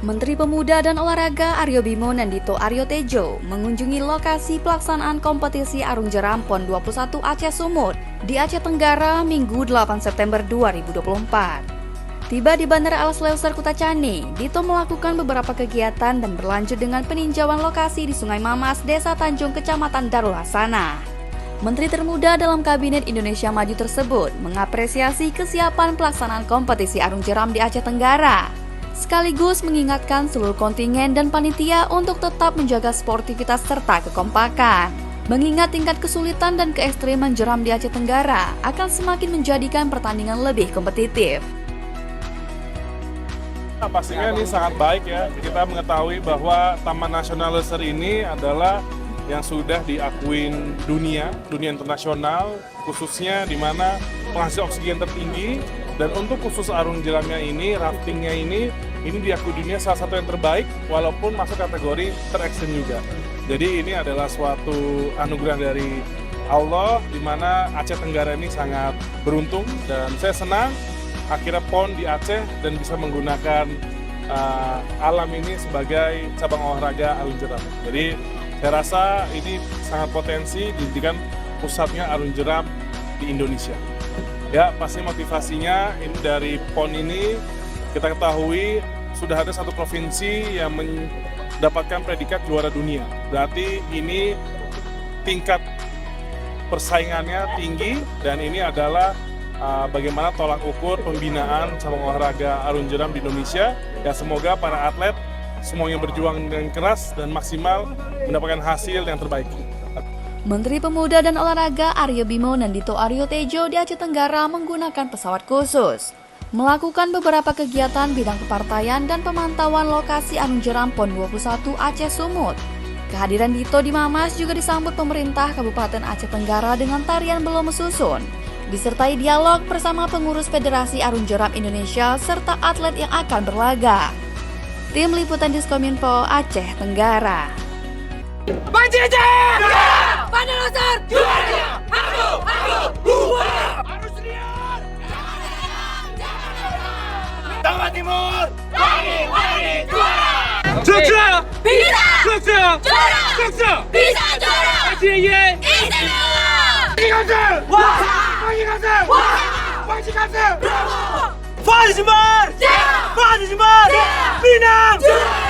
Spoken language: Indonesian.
Menteri Pemuda dan Olahraga Aryo Bimo Nandito Aryo Tejo mengunjungi lokasi pelaksanaan kompetisi Arung Jeram PON 21 Aceh Sumut di Aceh Tenggara Minggu 8 September 2024. Tiba di Bandara Alas Leuser Kutacani, Dito melakukan beberapa kegiatan dan berlanjut dengan peninjauan lokasi di Sungai Mamas, Desa Tanjung, Kecamatan Darul Hasanah. Menteri termuda dalam Kabinet Indonesia Maju tersebut mengapresiasi kesiapan pelaksanaan kompetisi Arung Jeram di Aceh Tenggara, sekaligus mengingatkan seluruh kontingen dan panitia untuk tetap menjaga sportivitas serta kekompakan. Mengingat tingkat kesulitan dan keekstriman jeram di Aceh Tenggara akan semakin menjadikan pertandingan lebih kompetitif. Pastinya ini sangat baik ya, kita mengetahui bahwa Taman Nasional Leuser ini adalah yang sudah diakuin dunia internasional, khususnya di mana penghasil oksigen tertinggi. Dan untuk khusus Arung Jeramnya ini, raftingnya ini diakui dunia salah satu yang terbaik, walaupun masuk kategori terekstrim juga. Jadi ini adalah suatu anugerah dari Allah, di mana Aceh Tenggara ini sangat beruntung, dan saya senang akhirnya PON di Aceh dan bisa menggunakan alam ini sebagai cabang olahraga Arung Jeram. Jadi saya rasa ini sangat potensi dijadikan pusatnya Arung Jeram di Indonesia. Ya, pasti motivasinya ini dari PON ini kita ketahui sudah ada satu provinsi yang mendapatkan predikat juara dunia. Berarti ini tingkat persaingannya tinggi, dan ini adalah bagaimana tolak ukur pembinaan cabang olahraga Arung Jeram di Indonesia. Ya, semoga para atlet semuanya berjuang dengan keras dan maksimal mendapatkan hasil yang terbaik. Menteri Pemuda dan Olahraga Aryo Bimo Nandito Aryo Tejo di Aceh Tenggara menggunakan pesawat khusus, melakukan beberapa kegiatan bidang kepartaian dan pemantauan lokasi Arung Jeram PON 21 Aceh Sumut. Kehadiran Dito di Mamas juga disambut pemerintah Kabupaten Aceh Tenggara dengan tarian belum mesusun, disertai dialog bersama pengurus Federasi Arung Jeram Indonesia serta atlet yang akan berlaga. Tim Liputan Diskominfo Aceh Tenggara. Bandar Leuser juara! Aku! Harus lihat! Jawa Timur! Wani juara! Jogja! Bisa! Jogja! Juara! Jogja! Bisa juara! Aceh! Istimewa! Kasih! Wah! Kasih! Wah! Kasih! Bravo! Fadi Jember! Siap! Fadi Jember! Siap! Pinang! Juara!